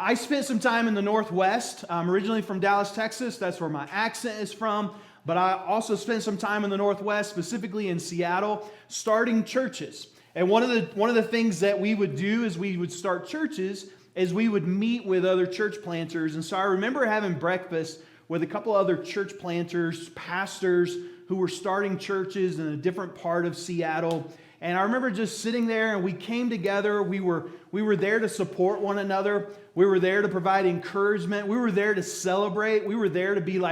I spent some time in the Northwest. I'm originally from Dallas, Texas. That's where my accent is from. But I also spent some time in the Northwest, specifically in Seattle, starting churches. And one of the things that we would do is we would start churches is we would meet with other church planters. And so I remember having breakfast with a couple other church planters, pastors who were starting churches in a different part of Seattle. And I remember just sitting there and we came together. We were there to support one another. We were there to provide encouragement. We were there to celebrate. We were there to be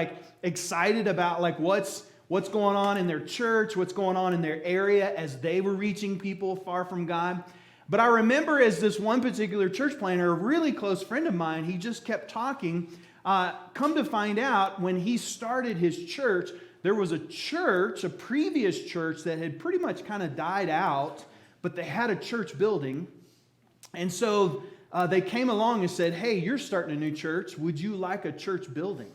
excited about what's going on in their church, what's going on in their area as they were reaching people far from God. But I remember as this one particular church planter, a really close friend of mine, he just kept talking. Come to find out, when he started his church, there was a previous church that had pretty much kind of died out, but they had a church building. And so they came along and said, "Hey, you're starting a new church. Would you like a church building?"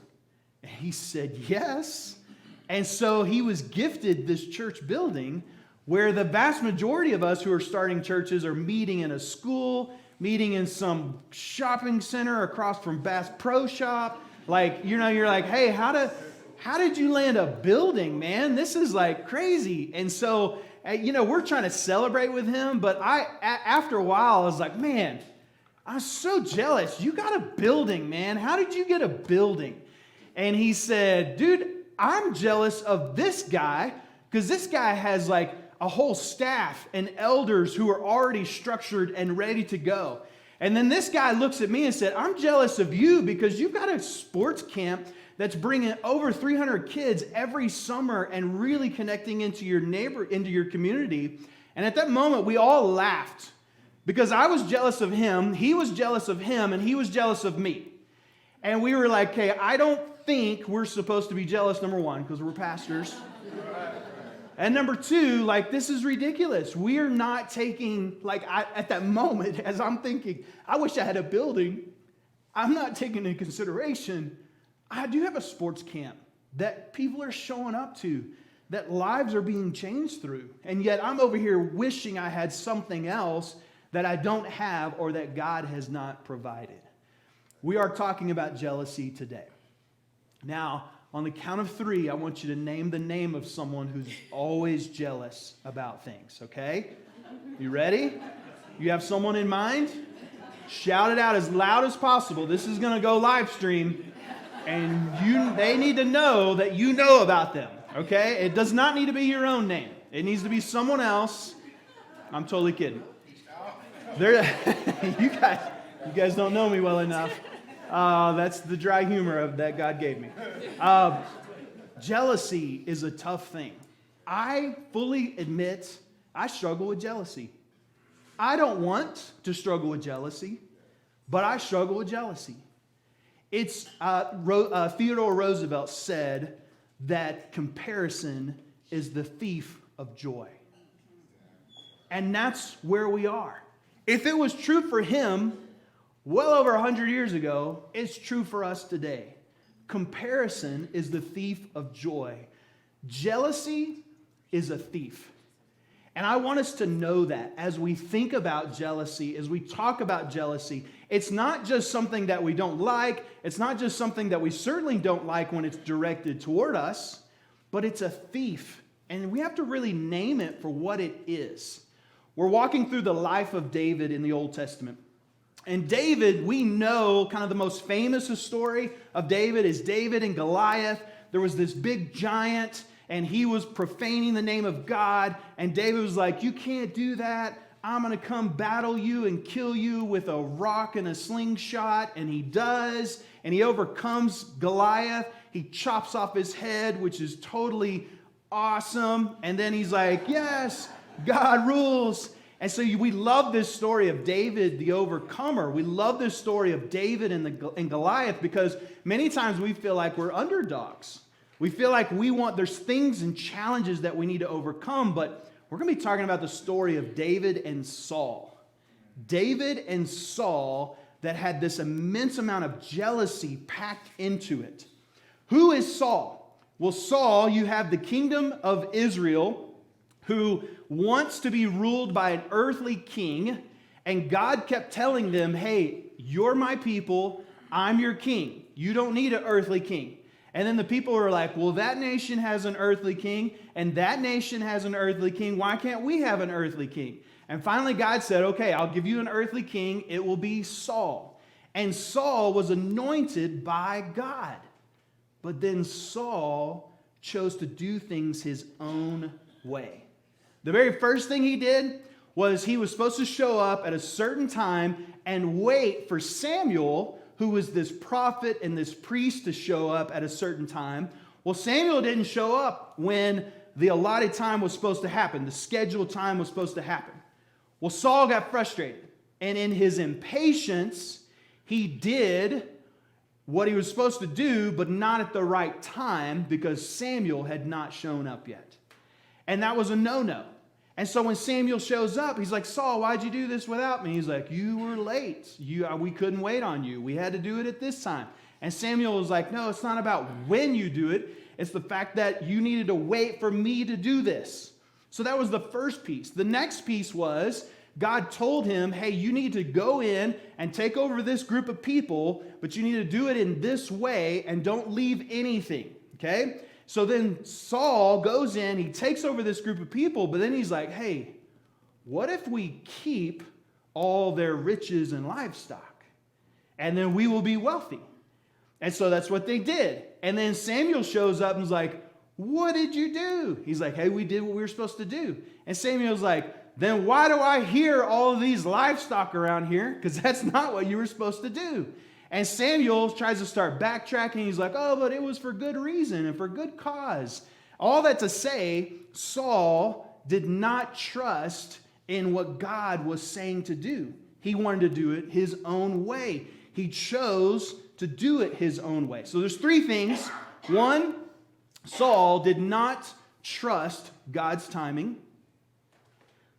And he said, "Yes." And so he was gifted this church building where the vast majority of us who are starting churches are meeting in a school, meeting in some shopping center across from Bass Pro Shop. You're like, "Hey, how did you land a building, man? This is crazy." And so, we're trying to celebrate with him. But after a while, I was like, "Man, I'm so jealous. You got a building, man. How did you get a building?" And he said, "Dude, I'm jealous of this guy because this guy has a whole staff and elders who are already structured and ready to go." And then this guy looks at me and said, "I'm jealous of you because you've got a sports camp that's bringing over 300 kids every summer and really connecting into your community." And at that moment, we all laughed because I was jealous of him, he was jealous of him, and he was jealous of me. And we were like, "Okay, I don't think we're supposed to be jealous, number one, because we're pastors. And number two, this is ridiculous. We are not taking, at that moment, as I'm thinking, I wish I had a building. I'm not taking into consideration, I do have a sports camp that people are showing up to, that lives are being changed through. And yet I'm over here wishing I had something else that I don't have or that God has not provided." We are talking about jealousy today. Now, on the count of three, I want you to name the name of someone who's always jealous about things, okay? You ready? You have someone in mind? Shout it out as loud as possible. This is going to go live stream, and they need to know that you know about them, okay? It does not need to be your own name. It needs to be someone else. I'm totally kidding. You guys don't know me well enough. That's the dry humor that God gave me. Jealousy is a tough thing. I fully admit I struggle with jealousy. I don't want to struggle with jealousy, but I struggle with jealousy. It's Theodore Roosevelt said that comparison is the thief of joy. And that's where we are. If it was true for him well over 100 years ago, it's true for us today. Comparison is the thief of joy. Jealousy is a thief. And I want us to know that as we think about jealousy, as we talk about jealousy, it's not just something that we don't like. It's not just something that we certainly don't like when it's directed toward us, but it's a thief. And we have to really name it for what it is. We're walking through the life of David in the Old Testament. And David, we know kind of the most famous story of David is David and Goliath. There was this big giant, and he was profaning the name of God. And David was like, "You can't do that. I'm going to come battle you and kill you with a rock and a slingshot." And he does. And he overcomes Goliath. He chops off his head, which is totally awesome. And then he's like, "Yes, God rules." And so we love this story of David, the overcomer. We love this story of David and Goliath because many times we feel like we're underdogs. We feel like there's things and challenges that we need to overcome, but we're going to be talking about the story of David and Saul. David and Saul that had this immense amount of jealousy packed into it. Who is Saul? Well, Saul, you have the kingdom of Israel who wants to be ruled by an earthly king, and God kept telling them, "Hey, you're my people, I'm your king. You don't need an earthly king. And then the people are like, well, that nation has an earthly king, and that nation has an earthly king. Why can't we have an earthly king? And finally God said, okay, I'll give you an earthly king. It will be Saul. And Saul was anointed by God. But then Saul chose to do things his own way. The very first thing he did was he was supposed to show up at a certain time and wait for Samuel, who was this prophet and this priest, to show up at a certain time. Well, Samuel didn't show up when the allotted time was supposed to happen. The scheduled time was supposed to happen. Well, Saul got frustrated. And in his impatience, he did what he was supposed to do, but not at the right time because Samuel had not shown up yet. And that was a no-no. And so when Samuel shows up, he's like, Saul, why'd you do this without me? He's like, you were late. We couldn't wait on you. We had to do it at this time. And Samuel was like, no, it's not about when you do it. It's the fact that you needed to wait for me to do this. So that was the first piece. The next piece was God told him, hey, you need to go in and take over this group of people, but you need to do it in this way and don't leave anything, okay? So then Saul goes in, he takes over this group of people, but then he's like, hey, what if we keep all their riches and livestock? And then we will be wealthy. And so that's what they did. And then Samuel shows up and is like, what did you do? He's like, hey, we did what we were supposed to do. And Samuel's like, then why do I hear all of these livestock around here? Because that's not what you were supposed to do. And Samuel tries to start backtracking. He's like, oh, but it was for good reason and for good cause. All that to say, Saul did not trust in what God was saying to do. He wanted to do it his own way. He chose to do it his own way. So there's three things. One, Saul did not trust God's timing.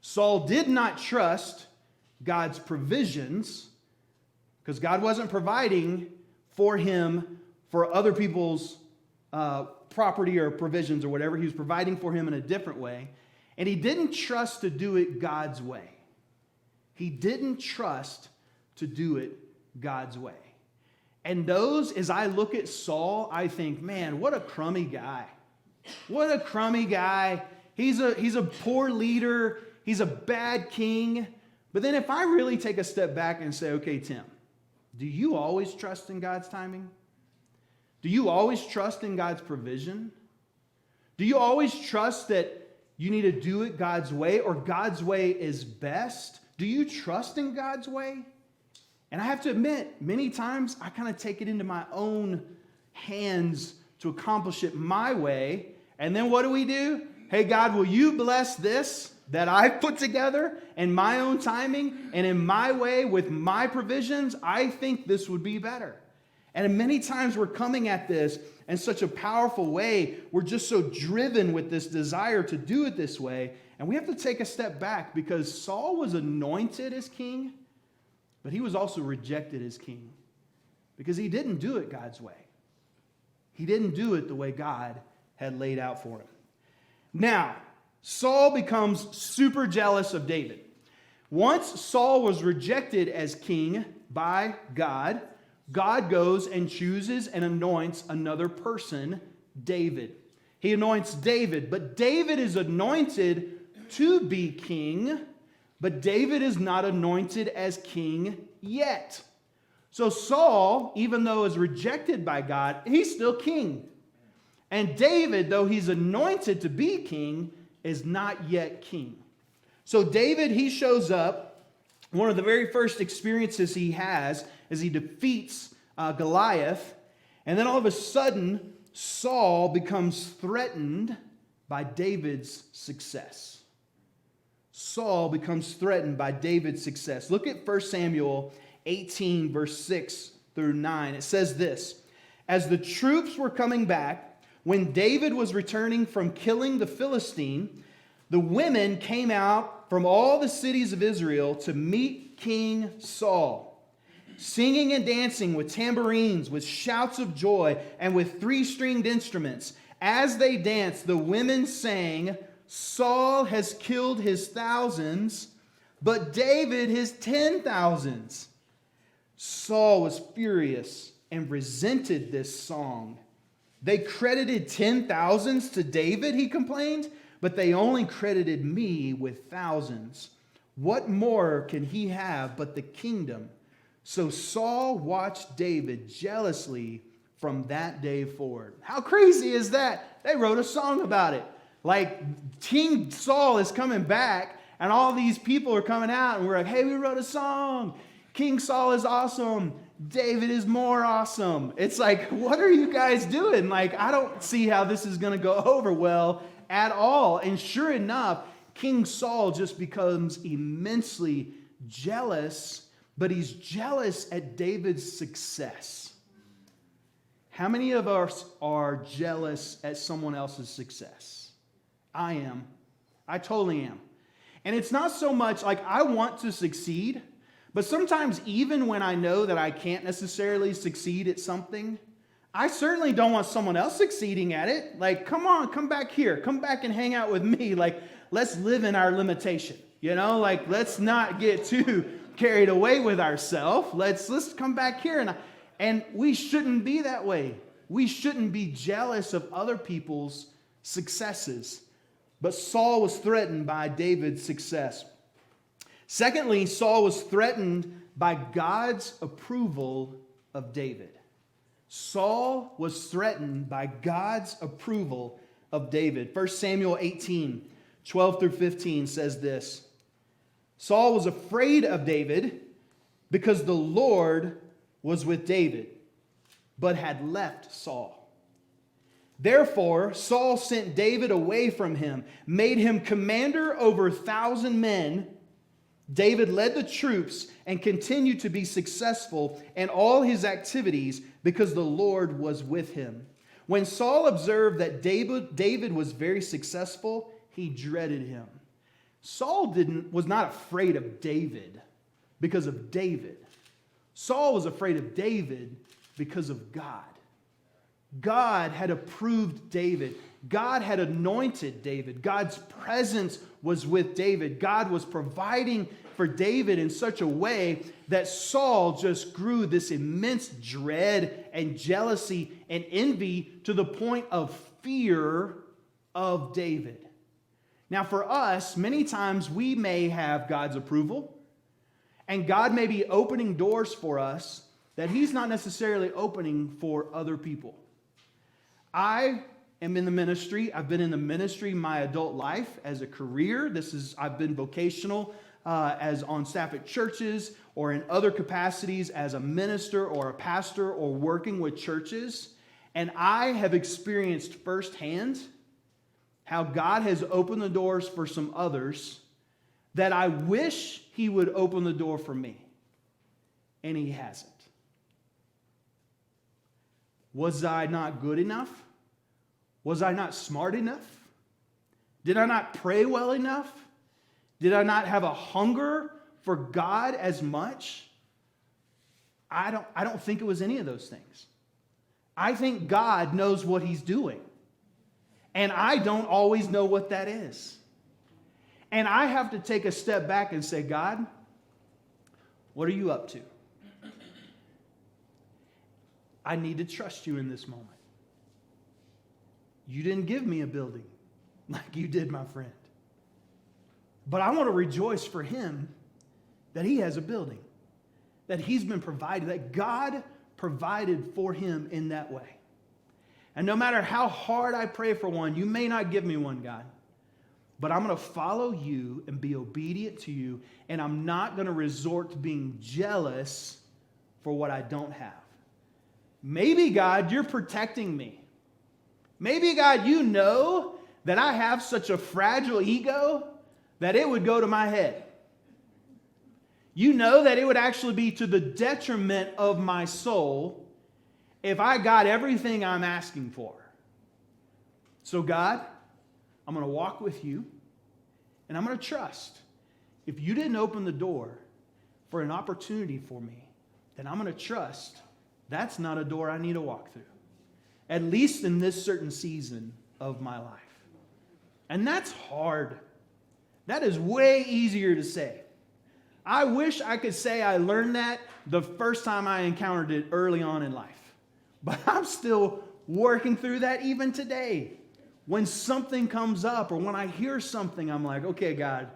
Saul did not trust God's provisions, because God wasn't providing for him for other people's property or provisions or whatever. He was providing for him in a different way. And he didn't trust to do it God's way. He didn't trust to do it God's way. And those, as I look at Saul, I think, man, what a crummy guy. What a crummy guy. He's a poor leader. He's a bad king. But then if I really take a step back and say, okay, Tim, do you always trust in God's timing? Do you always trust in God's provision? Do you always trust that you need to do it God's way, or God's way is best? Do you trust in God's way? And I have to admit, many times I kind of take it into my own hands to accomplish it my way. And then what do? Hey, God, will you bless this that I've put together in my own timing and in my way with my provisions? I think this would be better. And many times we're coming at this in such a powerful way. We're just so driven with this desire to do it this way. And we have to take a step back, because Saul was anointed as king, but he was also rejected as king because he didn't do it God's way. He didn't do it the way God had laid out for him. Now, Saul becomes super jealous of David. Once Saul was rejected as king by God, God goes and chooses and anoints another person, David. He anoints David, but David is anointed to be king, but David is not anointed as king yet. So Saul, even though is rejected by God, he's still king. And David, though he's anointed to be king, is not yet king. So David, he shows up. One of the very first experiences he has is he defeats Goliath. And then all of a sudden, Saul becomes threatened by David's success. Saul becomes threatened by David's success. Look at 1 Samuel 18, verse 6 through 9. It says this: as the troops were coming back, when David was returning from killing the Philistine, the women came out from all the cities of Israel to meet King Saul, singing and dancing with tambourines, with shouts of joy, and with three-stringed instruments. As they danced, the women sang, Saul has killed his thousands, but David his 10,000s. Saul was furious and resented this song. They credited 10,000s to David, he complained, but they only credited me with thousands. What more can he have but the kingdom? So Saul watched David jealously from that day forward. How crazy is that? They wrote a song about it. Like King Saul is coming back and all these people are coming out and we're like, hey, we wrote a song. King Saul is awesome. David is more awesome. It's like, what are you guys doing? Like, I don't see how this is going to go over well at all. And sure enough, King Saul just becomes immensely jealous, but he's jealous at David's success. How many of us are jealous at someone else's success? I am. I totally am. And it's not so much like I want to succeed, but sometimes even when I know that I can't necessarily succeed at something, I certainly don't want someone else succeeding at it. Like, come on, come back here. Come back and hang out with me. Like, let's live in our limitation. You know, like, let's not get too carried away with ourselves. Let's come back here. And we shouldn't be that way. We shouldn't be jealous of other people's successes. But Saul was threatened by David's success. Secondly, Saul was threatened by God's approval of David. Saul was threatened by God's approval of David. 1 Samuel 18, 12 through 15 says this. Saul was afraid of David because the Lord was with David, but had left Saul. Therefore, Saul sent David away from him, made him commander over 1,000 men. David led the troops and continued to be successful in all his activities because the Lord was with him. When Saul observed that David was very successful, he dreaded him. Saul was not afraid of David because of David. Saul was afraid of David because of God. God had approved David. God had anointed David. God's presence was with David. God was providing for David in such a way that Saul just grew this immense dread and jealousy and envy to the point of fear of David. Now, for us, many times we may have God's approval, and God may be opening doors for us that He's not necessarily opening for other people. I am in the ministry. I've been in the ministry my adult life as a career. I've been vocational as on staff at churches or in other capacities as a minister or a pastor or working with churches. And I have experienced firsthand how God has opened the doors for some others that I wish He would open the door for me. And He hasn't. Was I not good enough? Was I not smart enough? Did I not pray well enough? Did I not have a hunger for God as much? I don't think it was any of those things. I think God knows what He's doing. And I don't always know what that is. And I have to take a step back and say, God, what are you up to? I need to trust you in this moment. You didn't give me a building like you did my friend. But I want to rejoice for him that he has a building, that he's been provided, that God provided for him in that way. And no matter how hard I pray for one, you may not give me one, God, but I'm going to follow you and be obedient to you, and I'm not going to resort to being jealous for what I don't have. Maybe, God, you're protecting me. Maybe, God, you know that I have such a fragile ego that it would go to my head. You know that it would actually be to the detriment of my soul if I got everything I'm asking for. So, God, I'm going to walk with you, and I'm going to trust. If you didn't open the door for an opportunity for me, then I'm going to trust that's not a door I need to walk through, at least in this certain season of my life. And that's hard. That is way easier to say. I wish I could say I learned that the first time I encountered it early on in life. But I'm still working through that even today. When something comes up or when I hear something, I'm like, okay, God,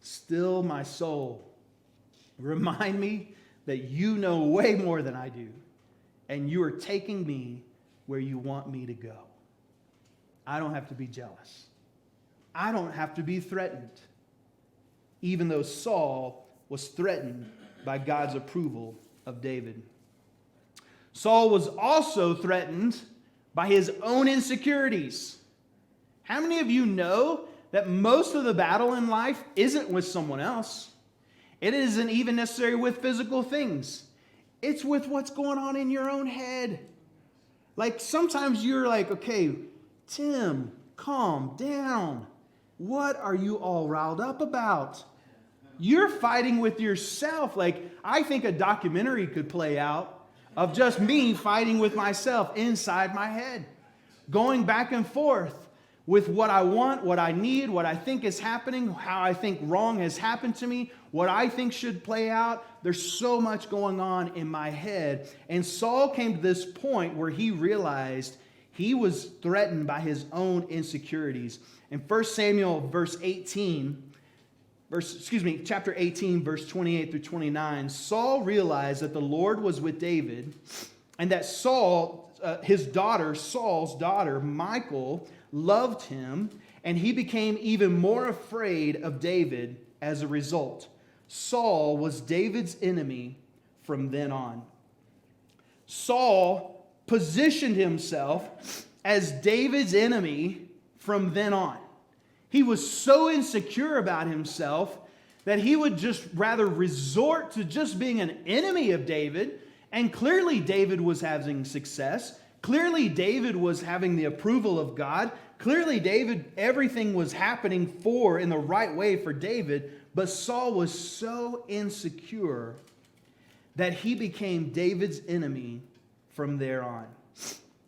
still my soul. Remind me that you know way more than I do, and you are taking me where you want me to go. I don't have to be jealous. I don't have to be threatened, even though Saul was threatened by God's approval of David. Saul was also threatened by his own insecurities. How many of you know that most of the battle in life isn't with someone else? It isn't even necessarily with physical things. It's with what's going on in your own head. Like sometimes you're like, okay, Tim, calm down. What are you all riled up about? You're fighting with yourself. Like I think a documentary could play out of just me fighting with myself inside my head, going back and forth with what I want, what I need, what I think is happening, how I think wrong has happened to me, what I think should play out. There's so much going on in my head. And Saul came to this point where he realized he was threatened by his own insecurities. In 1 Samuel chapter 18, verse 28 through 29, Saul realized that the Lord was with David and that his daughter, Saul's daughter, Michal, loved him, and he became even more afraid of David as a result. Saul was David's enemy from then on. Saul positioned himself as David's enemy from then on. He was so insecure about himself that he would just rather resort to just being an enemy of David. And clearly David was having success. Clearly David was having the approval of God. Clearly everything was happening in the right way for David. But Saul was so insecure that he became David's enemy from there on.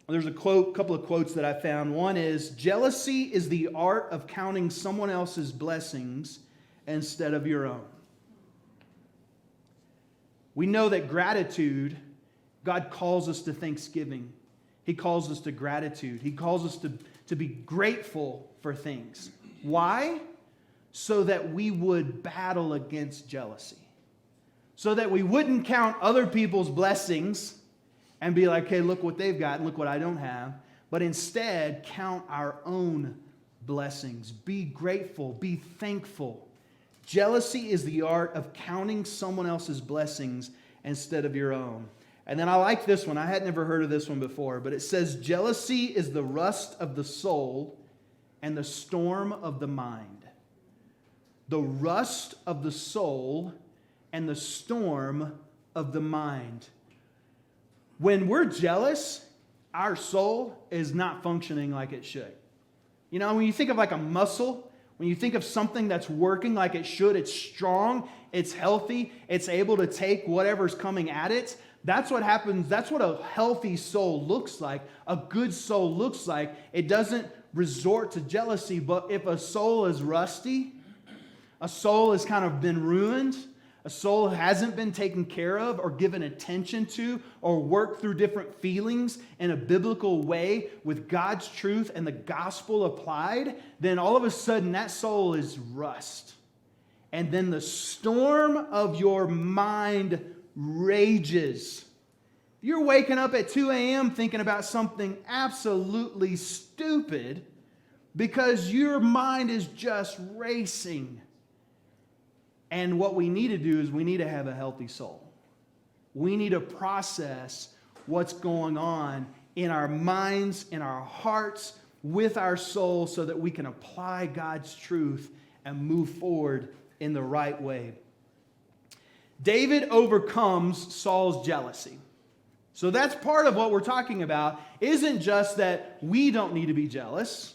There's a couple of quotes that I found. One is, jealousy is the art of counting someone else's blessings instead of your own. We know that gratitude, God calls us to thanksgiving. He calls us to gratitude. He calls us to be grateful for things. Why? So that we would battle against jealousy. So that we wouldn't count other people's blessings and be like, hey, look what they've got and look what I don't have. But instead, count our own blessings. Be grateful. Be thankful. Jealousy is the art of counting someone else's blessings instead of your own. And then I like this one. I had never heard of this one before, but it says, jealousy is the rust of the soul and the storm of the mind. The rust of the soul and the storm of the mind. When we're jealous, our soul is not functioning like it should. You know, when you think of like a muscle, when you think of something that's working like it should, it's strong, it's healthy, it's able to take whatever's coming at it. That's what happens. That's what a healthy soul looks like. A good soul looks like. It doesn't resort to jealousy, but if a soul is rusty, a soul has kind of been ruined, a soul hasn't been taken care of or given attention to or worked through different feelings in a biblical way with God's truth and the gospel applied, then all of a sudden that soul is rust. And then the storm of your mind rages. You're waking up at 2 a.m. thinking about something absolutely stupid because your mind is just racing. And what we need to do is we need to have a healthy soul. We need to process what's going on in our minds, in our hearts, with our soul so that we can apply God's truth and move forward in the right way. David overcomes Saul's jealousy. So that's part of what we're talking about. Isn't just that we don't need to be jealous,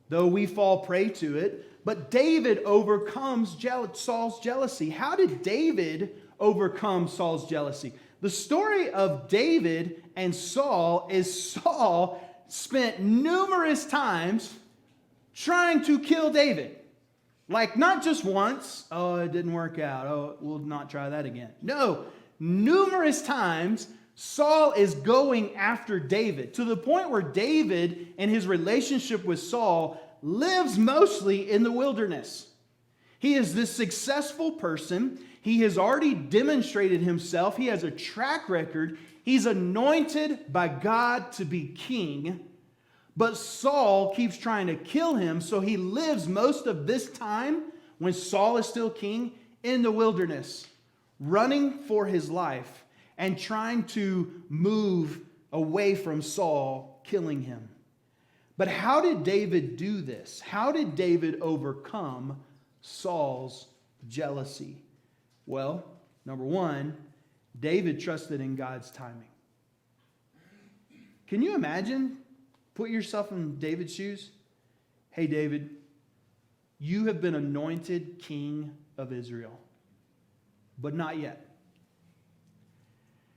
though we fall prey to it, but David overcomes Saul's jealousy. How did David overcome Saul's jealousy? The story of David and Saul is Saul spent numerous times trying to kill David. Like, not just once, oh, it didn't work out, oh, we'll not try that again. No, numerous times, Saul is going after David to the point where David and his relationship with Saul lives mostly in the wilderness. He is this successful person. He has already demonstrated himself. He has a track record. He's anointed by God to be king. But Saul keeps trying to kill him, so he lives most of this time, when Saul is still king, in the wilderness, running for his life and trying to move away from Saul killing him. But how did David do this? How did David overcome Saul's jealousy? Well, number one, David trusted in God's timing. Can you imagine? Put yourself in David's shoes. Hey, David, you have been anointed king of Israel, but not yet.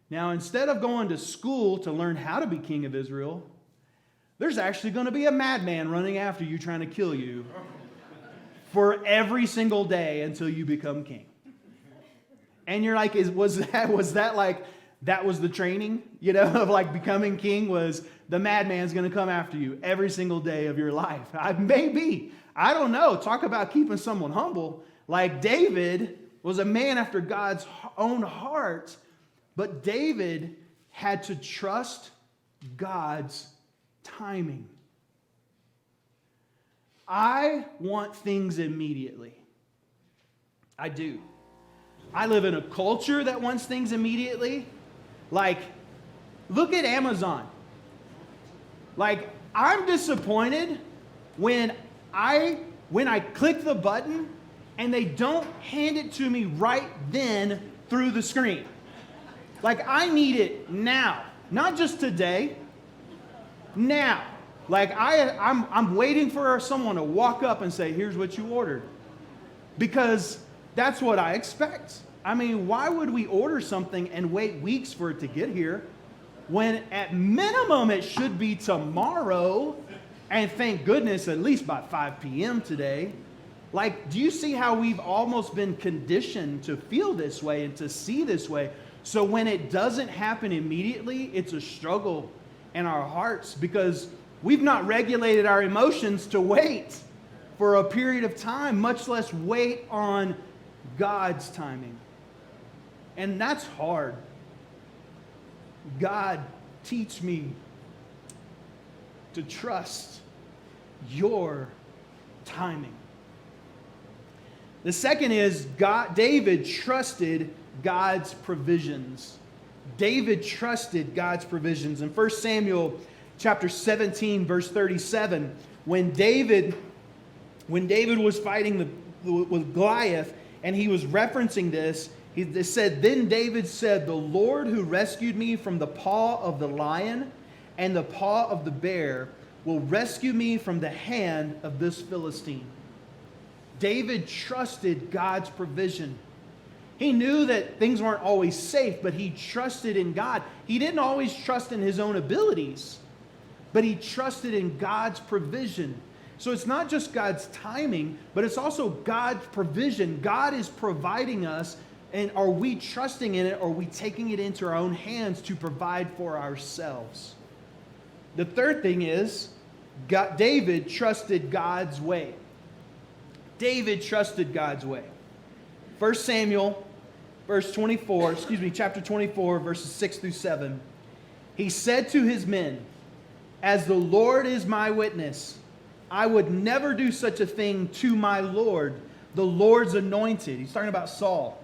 Now, instead of going to school to learn how to be king of Israel, there's actually going to be a madman running after you trying to kill you for every single day until you become king. And you're like, was that like, that was the training, of like becoming king, was the madman's going to come after you every single day of your life? Maybe. I don't know. Talk about keeping someone humble. Like, David was a man after God's own heart, but David had to trust God's timing. I want things immediately. I do. I live in a culture that wants things immediately. Like, look at Amazon. Like, I'm disappointed when I click the button and they don't hand it to me right then through the screen. Like, I need it now, not just today. Now. Like, I'm waiting for someone to walk up and say, here's what you ordered. Because that's what I expect. I mean, why would we order something and wait weeks for it to get here when at minimum it should be tomorrow, and thank goodness at least by 5 p.m. today? Like, do you see how we've almost been conditioned to feel this way and to see this way? So when it doesn't happen immediately, it's a struggle in our hearts because we've not regulated our emotions to wait for a period of time, much less wait on God's timing. And that's hard. God, teach me to trust your timing. The second is David trusted God's provisions. David trusted God's provisions. In 1 Samuel chapter 17, verse 37, when David was fighting with Goliath, and he was referencing this, it said, "Then David said, 'The Lord who rescued me from the paw of the lion and the paw of the bear will rescue me from the hand of this Philistine.'" David trusted God's provision. He knew that things weren't always safe, but he trusted in God. He didn't always trust in his own abilities, but he trusted in God's provision. So it's not just God's timing, but it's also God's provision. God is providing us, and are we trusting in it, or are we taking it into our own hands to provide for ourselves? The third thing is, David trusted God's way. David trusted God's way. 1 Samuel, chapter 24, verses 6 through 7. He said to his men, "As the Lord is my witness, I would never do such a thing to my Lord, the Lord's anointed." He's talking about Saul.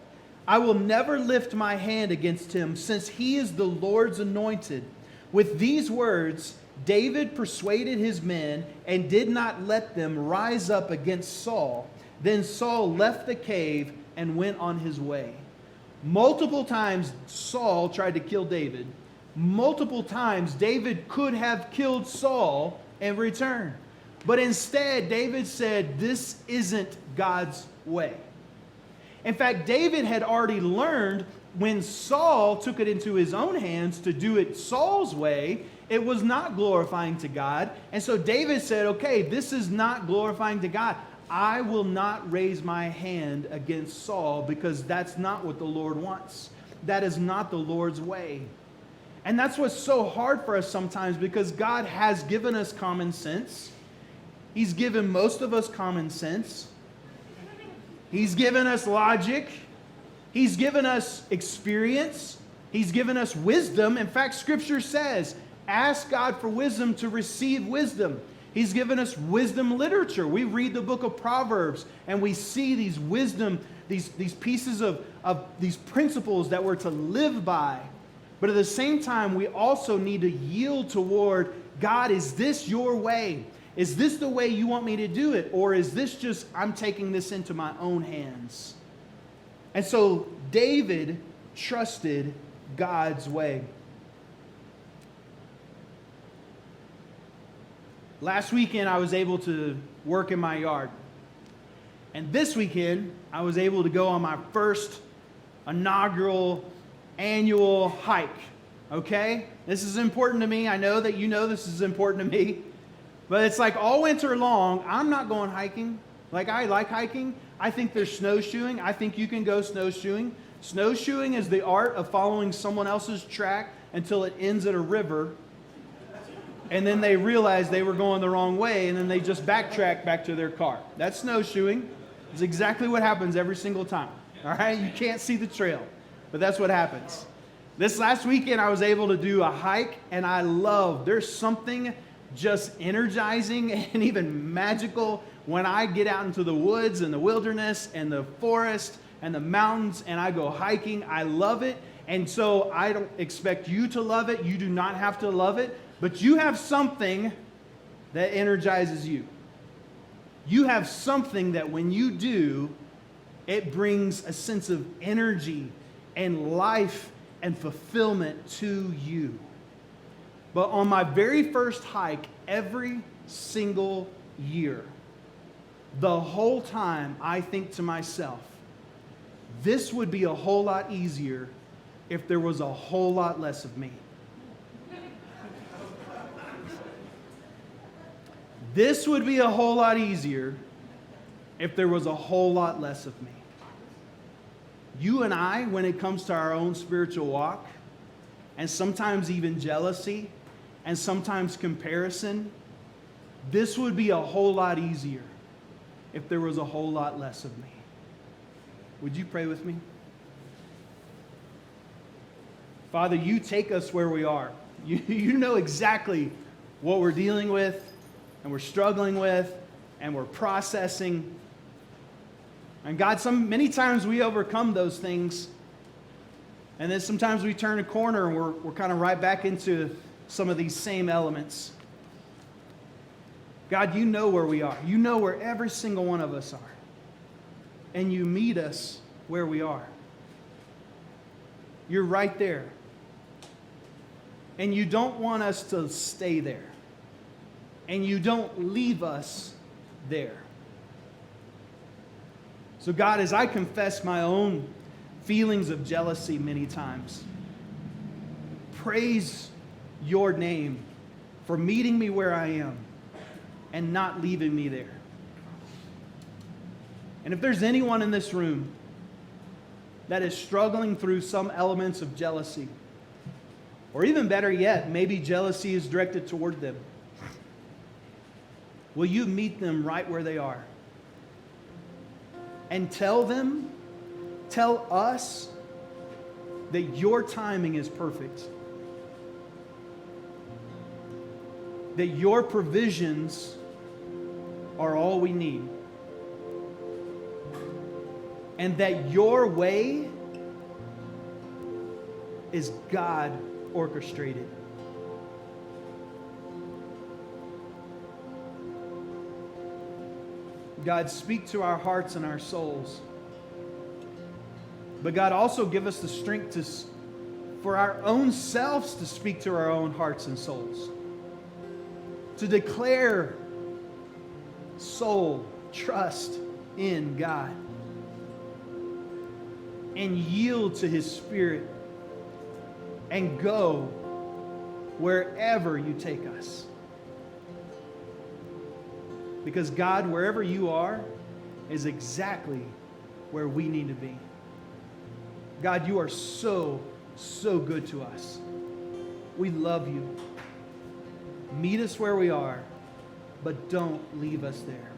"I will never lift my hand against him, since he is the Lord's anointed." With these words, David persuaded his men and did not let them rise up against Saul. Then Saul left the cave and went on his way. Multiple times Saul tried to kill David. Multiple times David could have killed Saul in return. But instead, David said, this isn't God's way. In fact, David had already learned when Saul took it into his own hands to do it Saul's way, it was not glorifying to God. And so David said, okay, this is not glorifying to God. I will not raise my hand against Saul because that's not what the Lord wants. That is not the Lord's way. And that's what's so hard for us sometimes, because God has given us common sense. He's given most of us common sense. He's given us logic. He's given us experience. He's given us wisdom. In fact, Scripture says, ask God for wisdom to receive wisdom. He's given us wisdom literature. We read the book of Proverbs and we see these wisdom, these pieces of these principles that we're to live by. But at the same time, we also need to yield toward, God, is this your way? Is this the way you want me to do it? Or is this just, I'm taking this into my own hands? And so David trusted God's way. Last weekend, I was able to work in my yard. And this weekend, I was able to go on my first inaugural annual hike. Okay? This is important to me. I know that you know this is important to me. But it's like all winter long, I'm not going hiking. Like, I like hiking. I think there's snowshoeing. I think you can go snowshoeing. Snowshoeing is the art of following someone else's track until it ends at a river. And then they realize they were going the wrong way, and then they just backtrack back to their car. That's snowshoeing. It's exactly what happens every single time. All right? You can't see the trail, but that's what happens. This last weekend, I was able to do a hike, and there's something just energizing and even magical when I get out into the woods and the wilderness and the forest and the mountains and I go hiking. I love it. And so I don't expect you to love it. You do not have to love it. But you have something that energizes you. You have something that when you do, it brings a sense of energy and life and fulfillment to you. But on my very first hike, every single year, the whole time I think to myself, this would be a whole lot easier if there was a whole lot less of me. This would be a whole lot easier if there was a whole lot less of me. You and I, when it comes to our own spiritual walk, and sometimes even jealousy, and sometimes comparison, this would be a whole lot easier if there was a whole lot less of me. Would you pray with me? Father, you take us where we are. You know exactly what we're dealing with, and we're struggling with, and we're processing. And God, many times we overcome those things, and then sometimes we turn a corner and we're kind of right back into some of these same elements. God, you know where we are. You know where every single one of us are. And you meet us where we are. You're right there. And you don't want us to stay there. And you don't leave us there. So God, as I confess my own feelings of jealousy many times, praise your name for meeting me where I am and not leaving me there. And if there's anyone in this room that is struggling through some elements of jealousy, or even better yet, maybe jealousy is directed toward them, will you meet them right where they are? And tell us that your timing is perfect. That your provisions are all we need. And that your way is God orchestrated. God, speak to our hearts and our souls. But God, also give us the strength for our own selves to speak to our own hearts and souls. To declare, soul, trust in God. And yield to His Spirit. And go wherever you take us. Because God, wherever you are, is exactly where we need to be. God, you are so, so good to us. We love you. Meet us where we are, but don't leave us there.